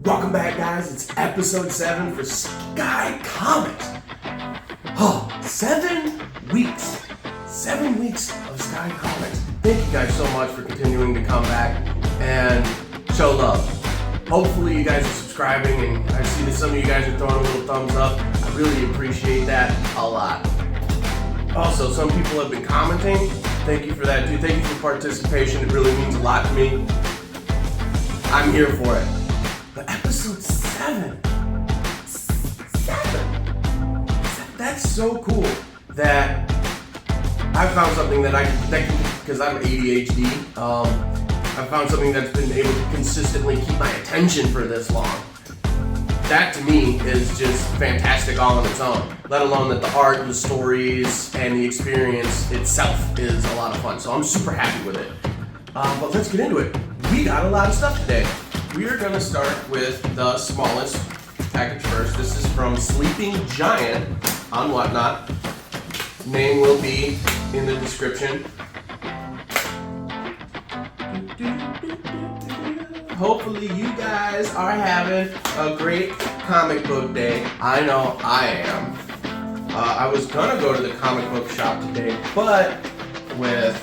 Welcome back, guys. It's episode 7 for Sky Comics. Oh, 7 weeks. 7 weeks of Sky Comics. Thank you guys so much for continuing to come back and show love. Hopefully you guys are subscribing, and I see that some of you guys are throwing a little thumbs up. I really appreciate that a lot. Also, some people have been commenting. Thank you for that, dude. Thank you for participation. It really means a lot to me. I'm here for it. But episode 7. That's so cool that I found something that because I'm ADHD, I found something that's been able to consistently keep my attention for this long. That to me is just fantastic all on its own, let alone that the art and the stories and the experience itself is a lot of fun. So I'm super happy with it. But let's get into it. We got a lot of stuff today. We are going to start with the smallest package first. This is from Sleeping Giant on Whatnot. Name will be in the description. Hopefully you guys are having a great comic book day. I know I am. I was gonna go to the comic book shop today, but with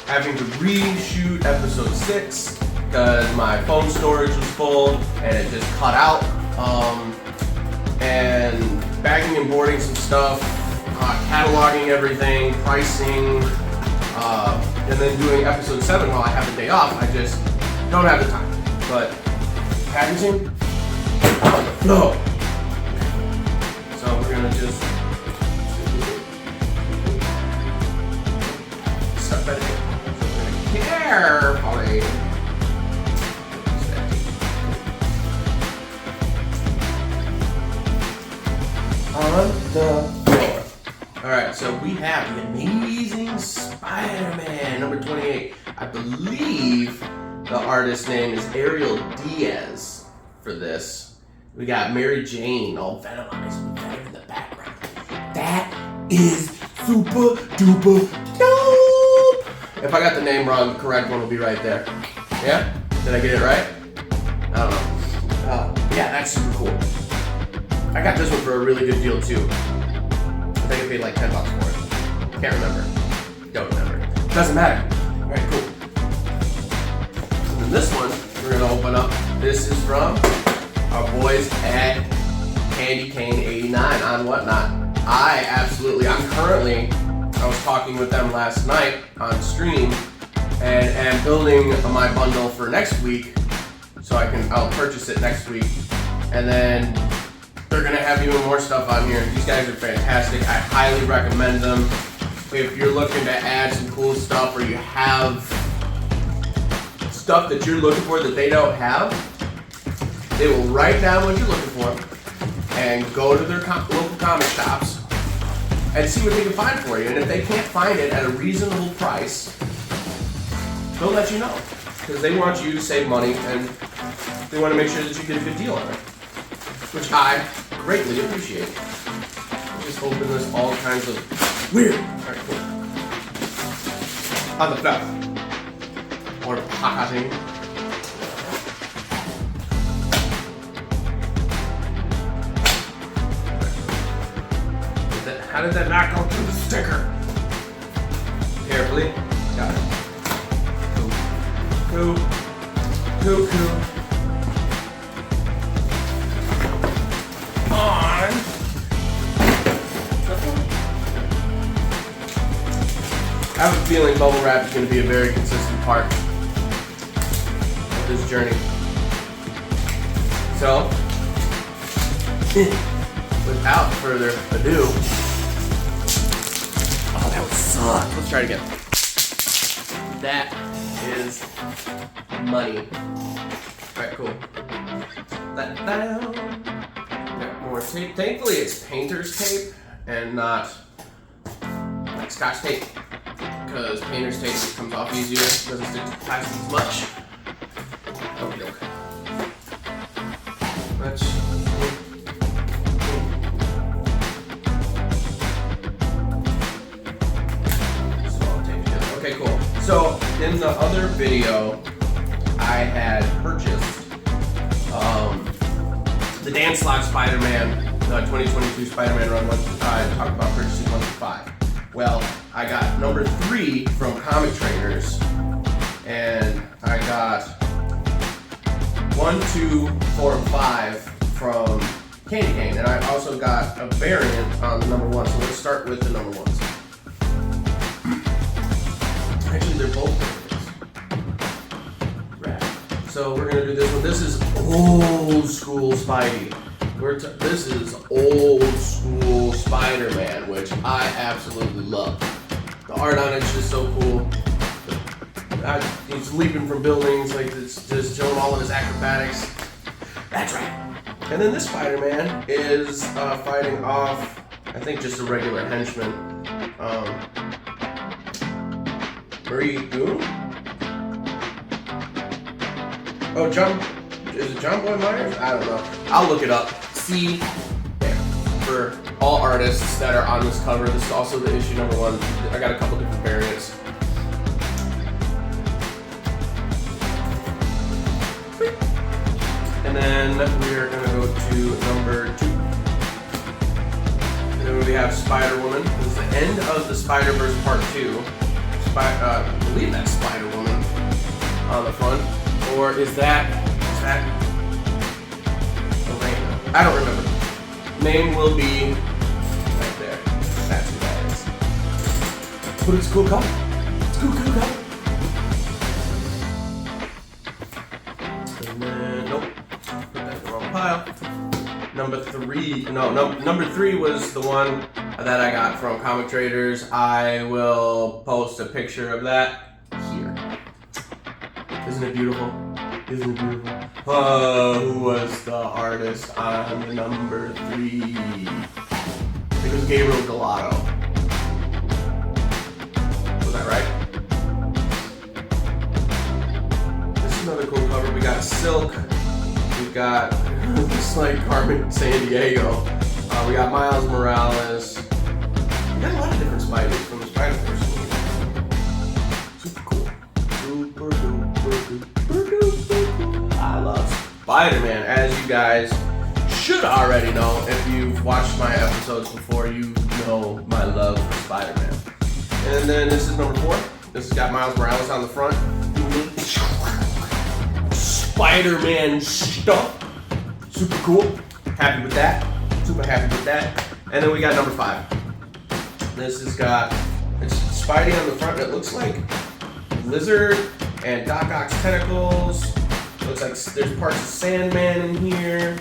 having to reshoot episode 6 because my phone storage was full and it just cut out, and bagging and boarding some stuff, cataloging everything, pricing, and then doing episode 7 while I have the day off. I just don't have the time. But packaging on the floor. So we're gonna just start by the carefully. On the floor. Alright, so we have the Amazing Spider-Man, number 28. I believe the artist's name is Ariel Diaz for this. We got Mary Jane, all venomized with venom in the background. That is super duper dope! If I got the name wrong, the correct one will be right there. Yeah? Did I get it right? I don't know. Yeah, that's super cool. I got this one for a really good deal too. I think I paid like $10 for it. Can't remember. Don't remember. Doesn't matter. Alright, cool. And then this one, we're gonna open up. This is from our boys at Candy Cane 89 on Whatnot. I was talking with them last night on stream and am building my bundle for next week, so I'll purchase it next week, and then they're gonna have even more stuff on here. These guys are fantastic. I highly recommend them. If you're looking to add some cool stuff, or you have stuff that you're looking for that they don't have, they will write down what you're looking for and go to their local comic shops and see what they can find for you. And if they can't find it at a reasonable price, they'll let you know, because they want you to save money and they want to make sure that you get a good deal on it, which I greatly appreciate. Just open this all kinds of weird. Alright, cool. On the back. Or pocketing. How did that not go through the sticker? Carefully. Got it. Cool. On. I have a feeling bubble wrap is going to be a very consistent part of this journey. So, without further ado, oh, that would suck. Let's try it again. That is money. Alright, cool. That down. Got more tape. Thankfully, it's painter's tape and not like Scotch tape, because painter's tape comes off easier, doesn't stick to plastic as much. Okay. Let's. Okay, cool. So in the other video, I had purchased The Dan Slott Spider-Man, 2022 Spider-Man run, I talked about purchasing 1 through 5. Well, I got number 3 from Comic Traders, and I got 1, 2, 4, and 5 from Candy Cane, and I also got a variant on the number 1. So let's start with the number 1s. Actually, they're both variants. So we're gonna do this one. This is old school Spidey. This is old school Spider-Man, which I absolutely love. The art on it's just so cool. He's leaping from buildings, like it's just showing all of his acrobatics. That's right. And then this Spider-Man is fighting off, I think, just a regular henchman. Marie Goon? Oh, is it John Boy Myers? I don't know. I'll look it up. See there. For all artists that are on this cover, this is also the issue number 1. I got a couple different variants. And then we're gonna go to number 2. And then we have Spider-Woman. This is the end of the Spider-Verse Part 2. I believe that's Spider-Woman on the front. Or is that Elena? I don't remember. Name will be right there. That's who that is. But it's a cool cover. It's a cool cover. And then, nope. Put that in the wrong pile. Number 3 was the one that I got from Comic Traders. I will post a picture of that here. Isn't it beautiful? Isn't it beautiful? Who was the artist on the number 3? It was Gabriel Galato. Was that right? This is another cool cover. We got Silk. We got this like Carmen Sandiego. We got Miles Morales. We got a lot of different Spiders from the Spider-Verse movie. Super cool. Super duper duper cool. I love Spider-Man, as you guys should already know. If you've watched my episodes before, you know my love for Spider-Man. And then this is number 4. This has got Miles Morales on the front. Spider-Man stuff. Super cool. Happy with that. Super happy with that. And then we got number 5. This has got it's Spidey on the front. It looks like Lizard and Doc Ock's tentacles. Looks like there's parts of Sandman in here.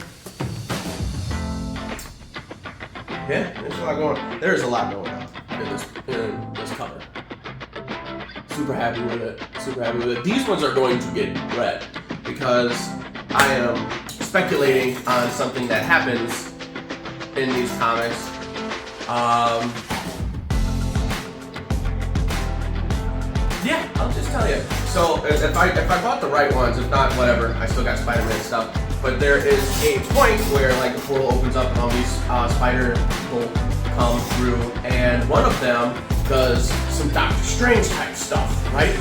Yeah, there's a lot going on. There's a lot going on in this cover. Super happy with it. Super happy with it. These ones are going to get read because I am speculating on something that happens in these comics. Yeah, I'll just tell you. So if I bought the right ones, if not, whatever, I still got Spider-Man stuff. But there is a point where like the portal opens up and all these spider people come through, and one of them does some Doctor Strange type stuff, right?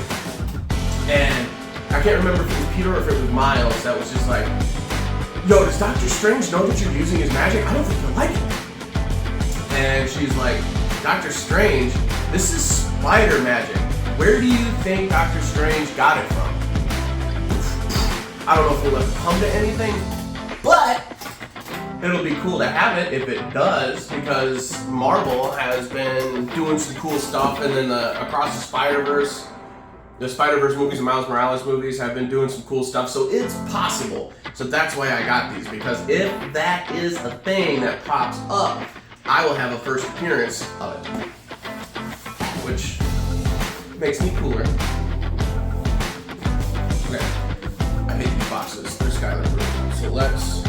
And I can't remember if it was Peter or if it was Miles that was just like, yo, does Doctor Strange know that you're using his magic? I don't think he'll like it. And she's like, Doctor Strange, this is spider magic. Where do you think Doctor Strange got it from? I don't know if we'll ever come to anything, but it'll be cool to have it if it does, because Marvel has been doing some cool stuff, and then across the Spider-Verse movies and Miles Morales movies have been doing some cool stuff, so it's possible. So that's why I got these, because if that is a thing that pops up, I will have a first appearance of it, which makes me cooler. Okay, I hate these boxes. They're Skylar proof. So let's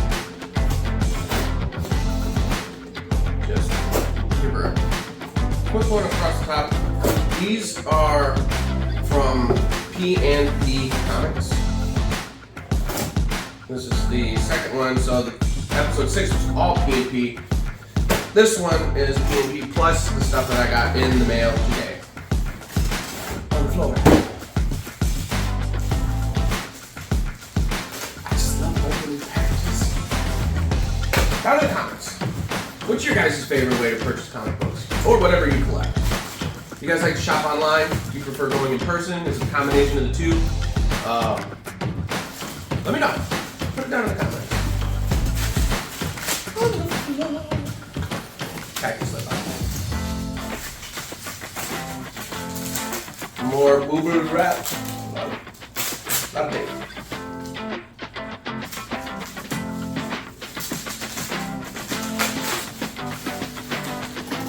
just give her a quick one across the top. These are from P&P Comics. This is the second one. So the episode 6 was all P&P. This one is P&P plus the stuff that I got in the mail today. On the floor. I just love opening packages. down to the comments. What's your guys' favorite way to purchase comic books? Or whatever you collect? You guys like to shop online? Do you prefer going in person? Is it a combination of the two? Let me know. Put it down in the comments. Cactus lip out. More boober wrap. Lot of things.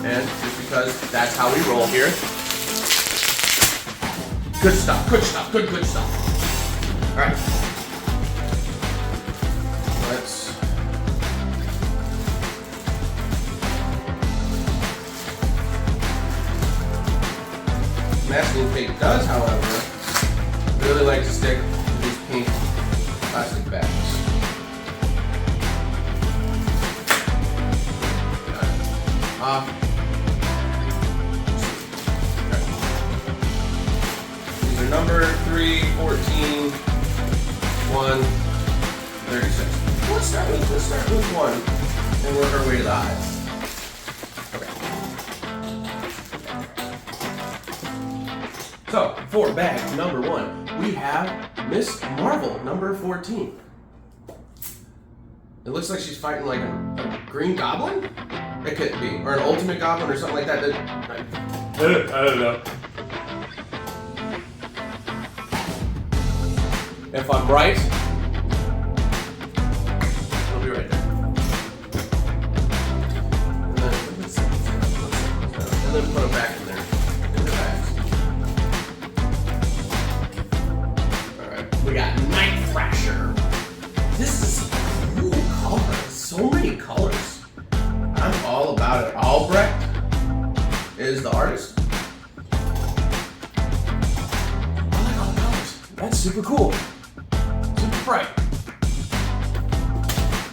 And just because that's how we roll here. Good stuff, good stuff, good stuff. Alright. Let's masking tape does, however, really like to stick to these pink plastic bags. These are number 3, 14, 1, 36. Let's start with 1 and work our way to the eyes. So, for bag number 1, we have Miss Marvel, number 14. It looks like she's fighting like a green goblin? It could be. Or an ultimate goblin or something like that. I don't know. If I'm right, it'll be right there. And then put them back in there. We got Night Thrasher. This is cool colors. So many colors. I'm all about it. Albrecht is the artist. I like all the colors. That's super cool. Super bright.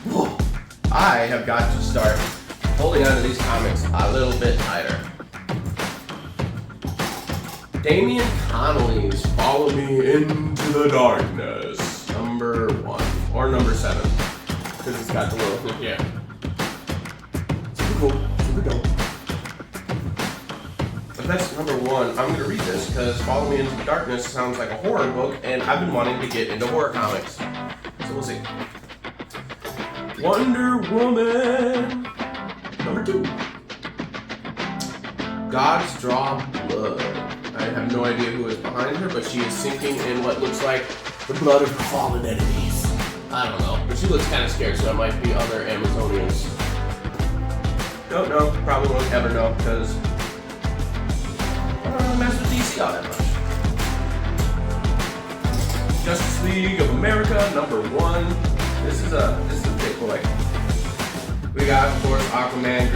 Whoa. I have got to start holding on to these comics a little bit tighter. Damian Connolly's Follow Me Into the Darkness, number 1, or number 7, because it's got the little, yeah. Super cool, super dope. If that's number 1, I'm going to read this, because Follow Me Into the Darkness sounds like a horror book, and I've been wanting to get into horror comics. So we'll see. Wonder Woman, number 2. God's Draw Blood. I have no idea who is behind her, but she is sinking in what looks like the blood of fallen enemies. I don't know, but she looks kind of scared, so it might be other Amazonians. Don't know, probably won't ever know, because I don't really mess with DC all that much. Justice League of America, number 1. This is a big boy. We got, of course, Aquaman,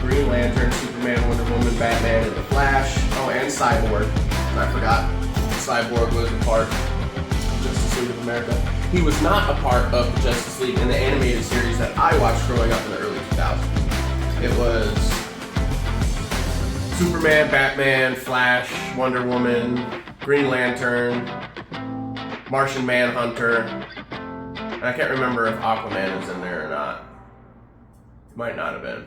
Green Lantern, Superman, Wonder Woman, Batman, and The Flash. Oh, and Cyborg. I forgot. Cyborg was a part of Justice League of America. He was not a part of the Justice League in the animated series that I watched growing up in the early 2000s. It was Superman, Batman, Flash, Wonder Woman, Green Lantern, Martian Manhunter, and I can't remember if Aquaman is in there or not. Might not have been.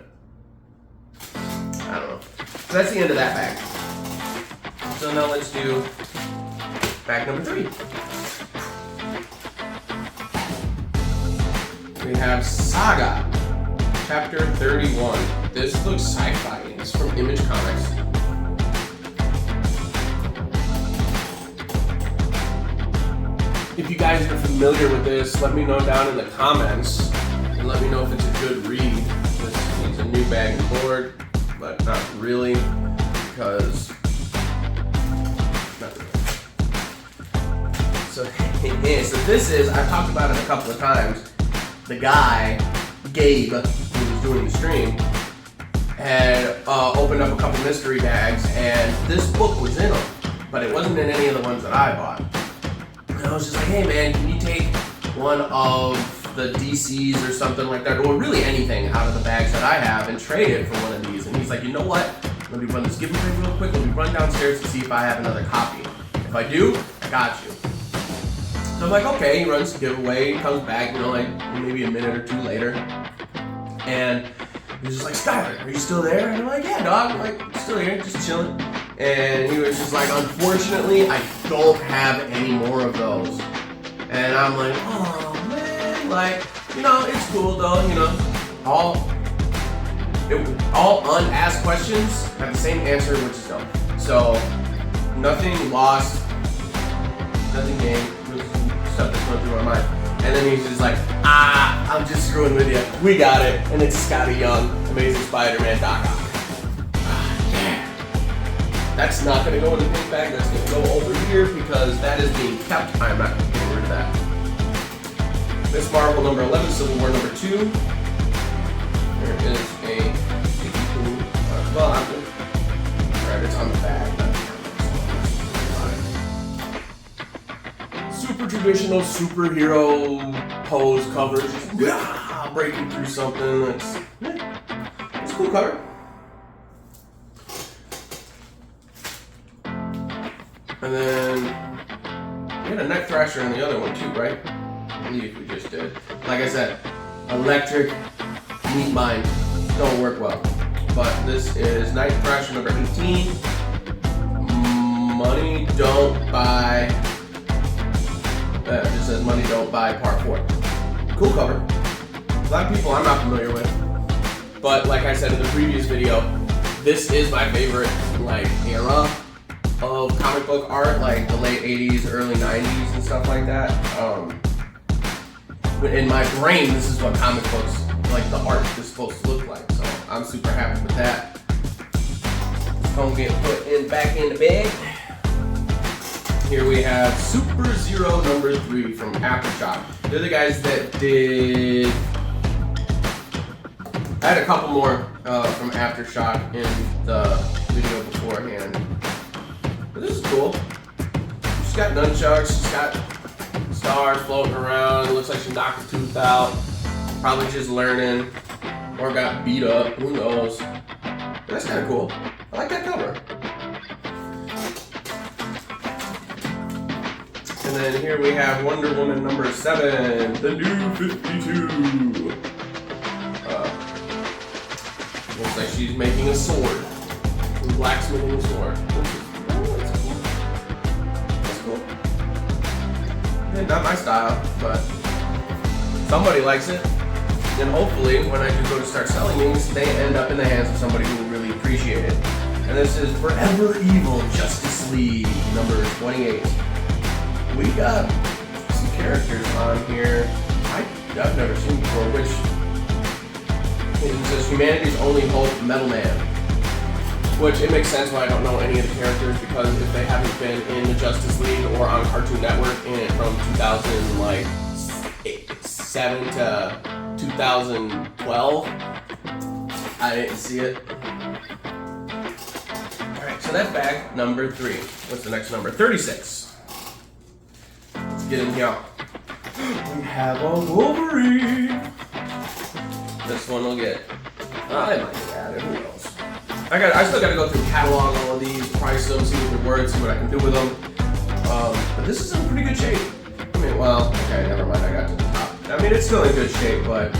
I don't know. So that's the end of that bag. So now let's do bag number 3. We have Saga, chapter 31. This looks sci-fi. It's from Image Comics. If you guys are familiar with this, let me know down in the comments and let me know if it's a good read. This needs a new bag and board, but not really, because not really. So this is, I've talked about it a couple of times. The guy, Gabe, who was doing the stream, had opened up a couple mystery bags, and this book was in them, but it wasn't in any of the ones that I bought. And I was just like, hey man, can you take one of the DCs or something like that, or really anything out of the bags that I have and trade it for one of these? And he's like, you know what? Let me run this giveaway real quick. Let me run downstairs to see if I have another copy. If I do, I got you. So I'm like, okay, he runs the giveaway, he comes back, you know, like maybe a minute or two later. And he was just like, Skyler, are you still there? And I'm like, yeah, dog. I'm like, still here, just chilling. And he was just like, unfortunately, I don't have any more of those. And I'm like, oh man, like, you know, it's cool though, you know. All unasked questions have the same answer, which is no. So nothing lost, nothing gained. Stuff that's going through my mind. And then he's just like, I'm just screwing with you. We got it. And it's Scotty Young, Amazing Spider-Man Doc Ock. Yeah. That's not going to go in the pink bag. That's going to go over here because that is being kept. I'm not going to get rid of that. Miss Marvel number 11, Civil War number 2. There is a Alright, it's on the back. Super traditional superhero pose covers. Breaking through something. It's a cool cover. And then we had a Night Thrasher in the other one too, right? I believe we just did. Like I said, electric meat mine don't work well. But this is Night Thrasher number 18. Money Don't Buy. It just says Money Don't Buy Part 4. Cool cover. A lot of people I'm not familiar with. But like I said in the previous video, this is my favorite like era of comic book art, like the late 80s, early 90s and stuff like that. In my brain, this is what comic books, like the art is supposed to look like. So I'm super happy with that. It's gonna get put back in the bag. Here we have Super Zero number 3 from Aftershock. They're the guys that did. I had a couple more from Aftershock in the video beforehand. But this is cool. She's got nunchucks, she's got stars floating around. It looks like she knocked a tooth out. Probably just learning. Or got beat up, who knows. But that's kind of cool. I like that cover. And then here we have Wonder Woman number 7, the new 52. Looks like she's making a sword. Blacksmithing a sword. Oh, that's cool. That's cool. Yeah, not my style, but somebody likes it. And hopefully, when I do go to start selling these, they end up in the hands of somebody who will really appreciate it. And this is Forever Evil Justice League number 28. We got some characters on here I've never seen before, which it says Humanity's Only Hope, Metal Man. Which it makes sense why I don't know any of the characters, because if they haven't been in the Justice League or on Cartoon Network from 2007 to 2012, I didn't see it. Alright, so that's bag number 3. What's the next number? 36. Let's get in here. We have a Wolverine. This one will get. I might get added. Who knows? I still gotta go through catalog all of these, price them, see what they're worth, see what I can do with them. But this is in pretty good shape. I mean, well, okay, never mind. I got to the top. I mean, it's still in good shape, but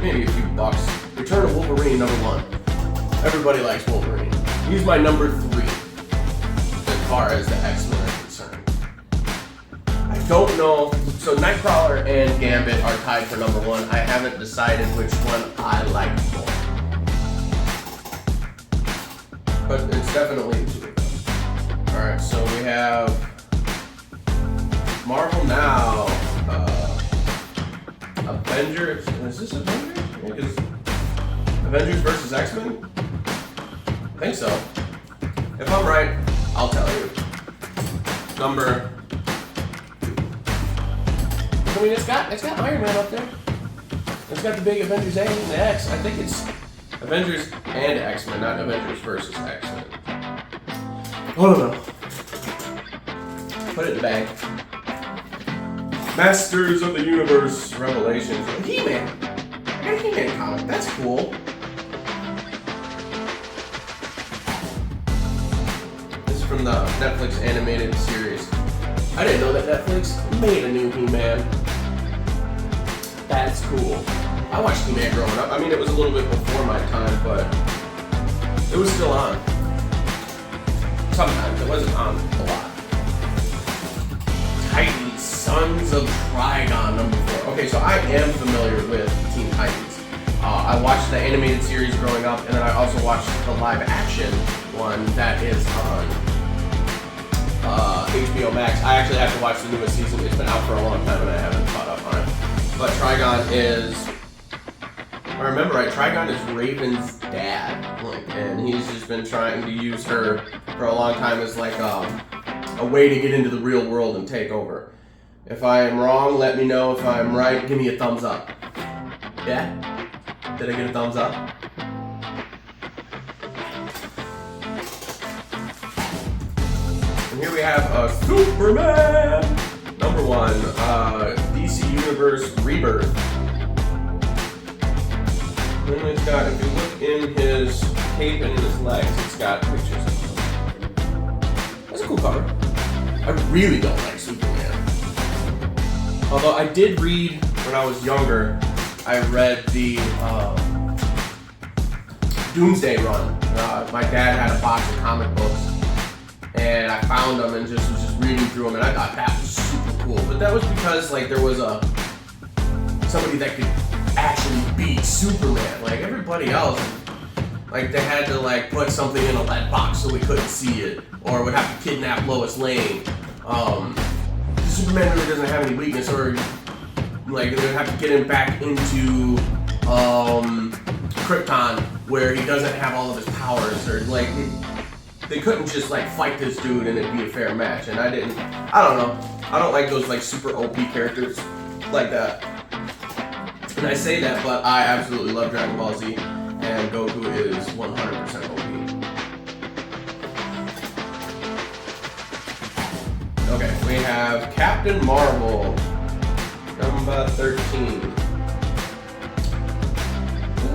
maybe a few bucks. Return of Wolverine number 1. Everybody likes Wolverine. He's my number 3 as far as the X-Men are concerned. I don't know. So Nightcrawler and Gambit are tied for number 1. I haven't decided which one I like more. But it's definitely the 2 of them. Alright, so we have Marvel Now. Avengers. Is this Avengers? Because Avengers versus X-Men? I think so. If I'm right, I'll tell you. Number. I mean, it's got Iron Man up there. It's got the big Avengers A and the X. I think it's Avengers and X-Men, not Avengers versus X-Men. I don't know. Put it in the bag. Masters of the Universe Revelations. He-Man. I got a He-Man comic. That's cool. This is from the Netflix animated series. I didn't know that Netflix made a new He-Man. That's cool. I watched He-Man growing up. I mean, it was a little bit before my time, but it was still on. Sometimes. It wasn't on a lot. Titans, Sons of Trigon, number 4. Okay, so I am familiar with Teen Titans. I watched the animated series growing up, and then I also watched the live-action one that is on HBO Max. I actually have to watch the newest season. It's been out for a long time, and I haven't caught up on it. But Trigon is... If I remember right, Trigon is Raven's dad, and he's just been trying to use her for a long time as like a way to get into the real world and take over. If I am wrong, let me know. If I'm right, give me a thumbs up. Yeah? Did I get a thumbs up? And here we have Superman! Number 1, DC Universe Rebirth. And then it's got, if you look in his cape and in his legs, it's got pictures of him. That's a cool cover. I really don't like Superman. Although I did read, when I was younger, I read the Doomsday run. My dad had a box of comic books, and I found them and was just reading through them, and I thought that was super cool. But that was because like there was somebody that could actually beat Superman. Like everybody else, like they had to like put something in a lead box so we couldn't see it, or would have to kidnap Lois Lane. Superman really doesn't have any weakness, or like they would have to get him back into Krypton where he doesn't have all of his powers, or like they couldn't just like fight this dude and it'd be a fair match. And I don't know. I don't like those like super OP characters like that. And I say that, but I absolutely love Dragon Ball Z, and Goku is 100% OP. Okay, we have Captain Marvel, number 13.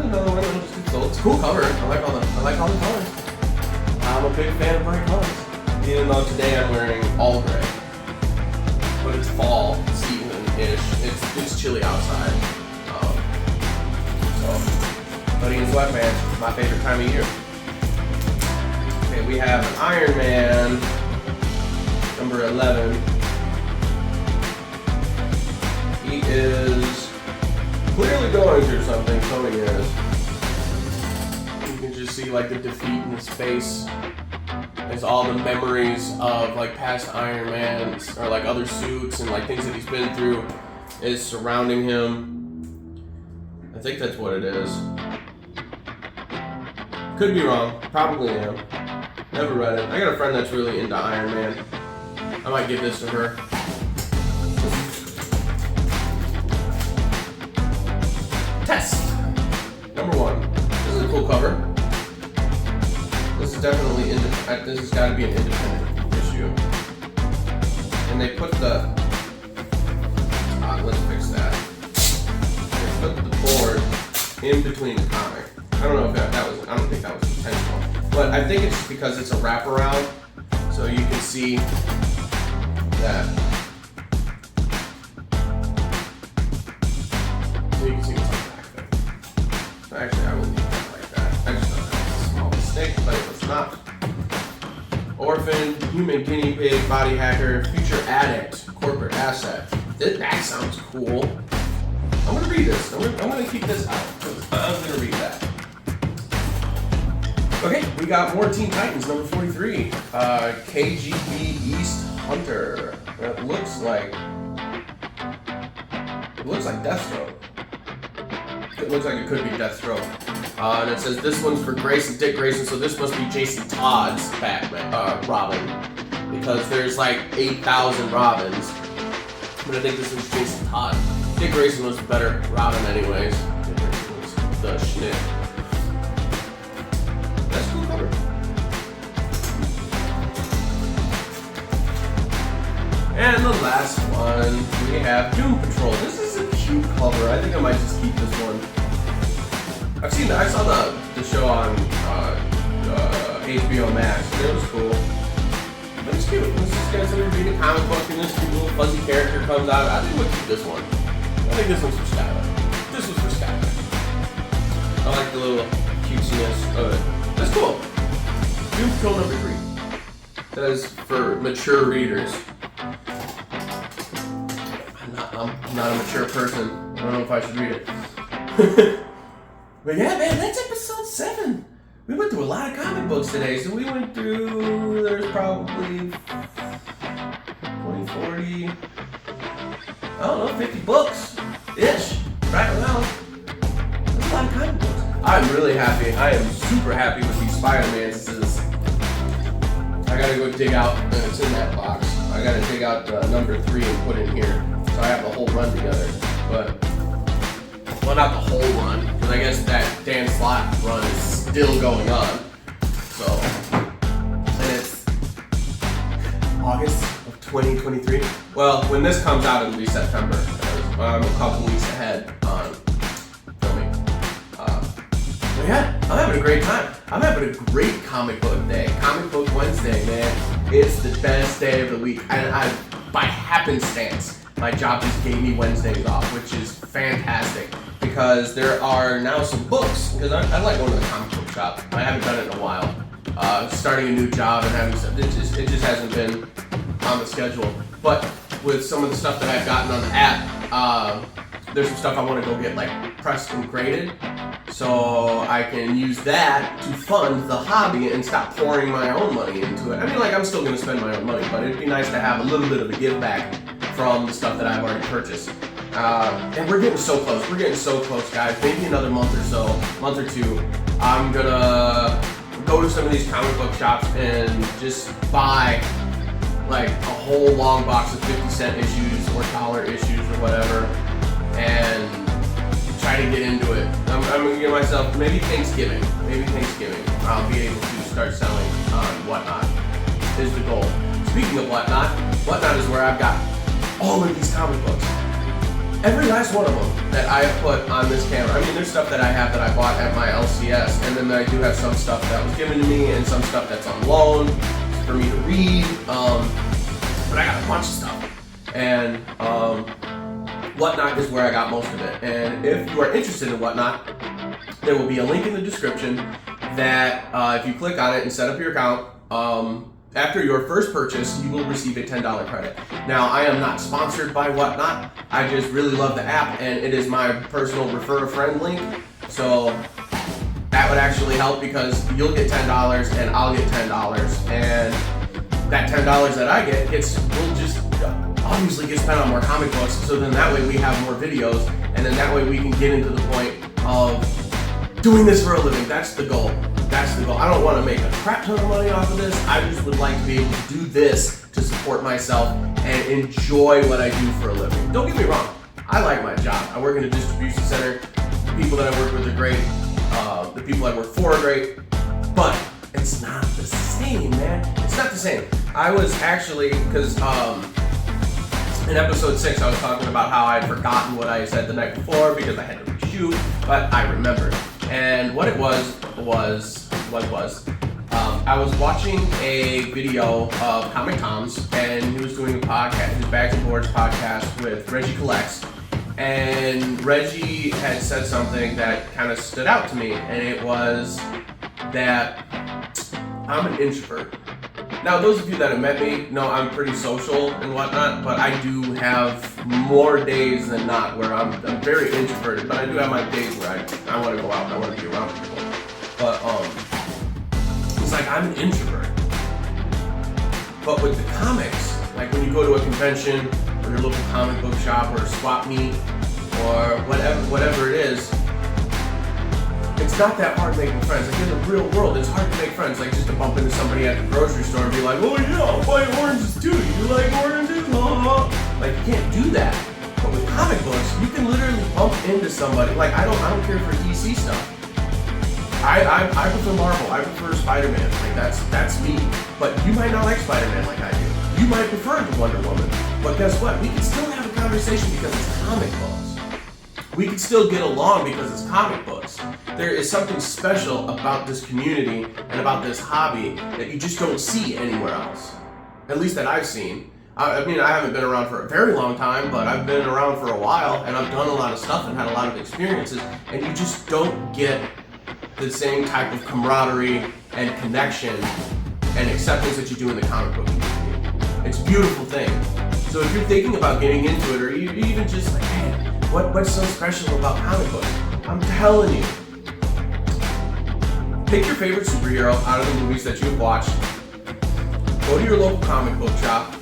Another one. It's a cool cover. I like all the colors. I'm a big fan of bright colors. Even though today I'm wearing all gray, but it's fall season-ish. It's chilly outside. Hoodie and sweatpants, my favorite time of year. Okay, we have Iron Man, number 11. He is clearly going through something, so he is. You can just see like the defeat in his face. There's all the memories of like past Iron Mans, or like other suits and like things that he's been through is surrounding him. I think that's what it is. Could be wrong. Probably am. Never read it. I got a friend that's really into Iron Man. I might give this to her. Test! Number 1. This is a cool cover. This is definitely this has got to be an independent issue. And they put the... let's fix that. They put the board in between the comic. I don't know if that was... I don't think that was intentional. But I think it's just because it's a wraparound. So you can see that. So you can see what's on the back there. So actually, I will leave that like that. I just thought that was a small mistake, but it was not. Orphan, human guinea pig, body hacker, future addict, corporate asset. That sounds cool. I'm gonna read this. I'm gonna keep this out. I'm gonna read that. Okay, we got more Teen Titans, number 43. KGB East Hunter. That looks like Deathstroke. It looks like it could be Deathstroke. And it says this one's for Dick Grayson, so this must be Jason Todd's Batman, Robin, because there's like 8,000 Robins. But I think this one's Jason Todd. Dick Grayson was a better Robin, anyways. Dick Grayson was the schnitt. That's a cool cover. And the last one, we have Doom Patrol. This is a cute cover. I think I might just keep this one. I saw the show on HBO Max. It was cool. But it's cute. This is guys that are reading a comic book and this cute little fuzzy character comes out. I think we'll keep this one. I think this one's for Skylar. This was for Skylar. I like the little cutesiness of it. That's cool. Doom Patrol number 3. That is for mature readers. I'm not a mature person. I don't know if I should read it. But yeah, man, that's episode 7. We went through a lot of comic books today. So we went through, there's probably 20, 40, I don't know, 50 books-ish, right around. That's a lot of comic books. I'm really happy. I am super happy with these Spider-Mans. I gotta go dig out, and it's in that box. I gotta dig out number 3 and put in here. So I have the whole run together. But, well, not the whole run, because I guess that Dan Slott run is still going on. So, and it's August of 2023. Well, when this comes out, it'll be September. I'm a couple weeks ahead on filming. But yeah, I'm having a great time. I'm having a great comic book day. Comic Book Wednesday, man. It's the best day of the week. And by happenstance, my job just gave me Wednesdays off, which is fantastic. Because there are now some books, because I like going to the comic book shop. I haven't done it in a while. Starting a new job and having stuff, it just hasn't been on the schedule. But with some of the stuff that I've gotten on the app, there's some stuff I want to go get like pressed and graded, so I can use that to fund the hobby and stop pouring my own money into it. I mean, like, I'm still going to spend my own money, but it'd be nice to have a little bit of a give back from the stuff that I've already purchased. And we're getting so close. We're getting so close, guys. Maybe another month or two, I'm gonna go to some of these comic book shops and just buy like a whole long box of 50-cent issues or dollar issues or whatever, and try to get into it. I'm gonna give myself maybe Thanksgiving. I'll be able to start selling on Whatnot. Is the goal. Speaking of Whatnot is where I've got all of these comic books. Every last one of them that I have put on this camera. I mean, there's stuff that I have that I bought at my LCS, and then I do have some stuff that was given to me and some stuff that's on loan for me to read. But I got a bunch of stuff. And Whatnot is where I got most of it. And if you are interested in Whatnot, there will be a link in the description that if you click on it and set up your account, after your first purchase, you will receive a $10 credit. Now, I am not sponsored by Whatnot. I just really love the app, and it is my personal refer a friend link. So that would actually help, because you'll get $10 and I'll get $10, and that $10 that I get will just obviously get spent on more comic books. So then that way we have more videos, and then that way we can get into the point of doing this for a living. That's the goal. I don't want to make a crap ton of money off of this. I just would like to be able to do this to support myself and enjoy what I do for a living. Don't get me wrong. I like my job. I work in a distribution center. The people that I work with are great. The people I work for are great. But it's not the same, man. It's not the same. I was actually, because in episode 6, I was talking about how I had forgotten what I said the night before because I had to reshoot, but I remembered. And what it was, I was watching a video of Comic Tom's, and he was doing a podcast, his Bags and Boards podcast with Reggie Collects, and Reggie had said something that kind of stood out to me, and it was that I'm an introvert. Now, those of you that have met me know I'm pretty social and whatnot, but I do have more days than not where I'm very introverted, but I do have my days where I want to go out and I want to be around people. But it's like I'm an introvert. But with the comics, like when you go to a convention or your local comic book shop or a swap meet or whatever it is, it's not that hard making friends. Like in the real world, it's hard to make friends. Like just to bump into somebody at the grocery store and be like, oh yeah, I'll buy oranges too. You like oranges? Like you can't do that. But with comic books, you can literally bump into somebody. Like I don't care for DC stuff. I prefer Marvel. I prefer Spider-Man. Like that's me. But you might not like Spider-Man like I do. You might prefer Wonder Woman. But guess what? We can still have a conversation because it's comic books. We can still get along because it's comic books. There is something special about this community and about this hobby that you just don't see anywhere else. At least that I've seen. I mean, I haven't been around for a very long time, but I've been around for a while, and I've done a lot of stuff and had a lot of experiences, and you just don't get the same type of camaraderie and connection and acceptance that you do in the comic book community. It's a beautiful thing. So if you're thinking about getting into it, or you even just like, man, what's so special about comic books? I'm telling you. Pick your favorite superhero out of the movies that you've watched, go to your local comic book shop,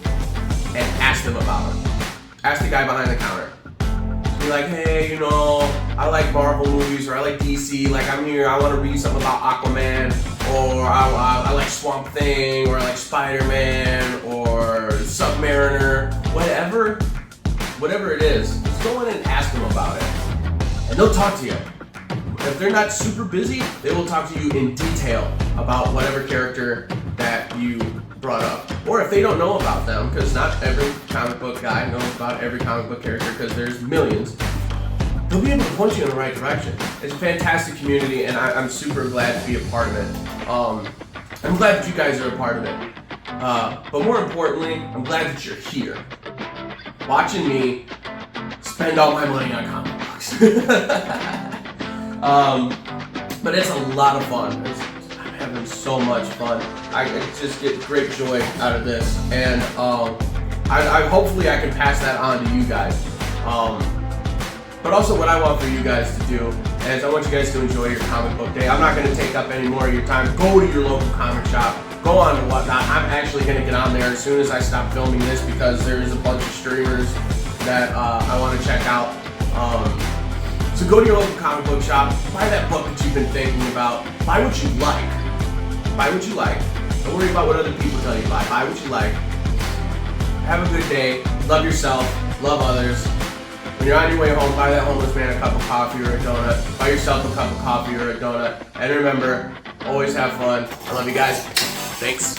and ask them about him. Ask the guy behind the counter. Be like, hey, you know, I like Marvel movies, or I like DC, like I'm here, I want to read something about Aquaman, or I like Swamp Thing, or I like Spider-Man, or Submariner, whatever it is, just go in and ask them about it. And they'll talk to you. If they're not super busy, they will talk to you in detail about whatever character that you brought up. Or if they don't know about them, because not every comic book guy knows about every comic book character, because there's millions, they'll be able to point you in the right direction. It's a fantastic community, and I'm super glad to be a part of it. I'm glad that you guys are a part of it. But more importantly, I'm glad that you're here, watching me spend all my money on comic books. But it's a lot of fun. I'm having so much fun. I just get great joy out of this, and hopefully I can pass that on to you guys. But also what I want for you guys to do is I want you guys to enjoy your comic book day. I'm not going to take up any more of your time. Go to your local comic shop. Go on to Whatnot. I'm actually going to get on there as soon as I stop filming this, because there's a bunch of streamers that I want to check out. So go to your local comic book shop, buy that book that you've been thinking about, buy what you like. Buy what you like. Don't worry about what other people tell you to buy. Buy what you like. Have a good day. Love yourself. Love others. When you're on your way home, buy that homeless man a cup of coffee or a donut. Buy yourself a cup of coffee or a donut. And remember, always have fun. I love you guys. Thanks.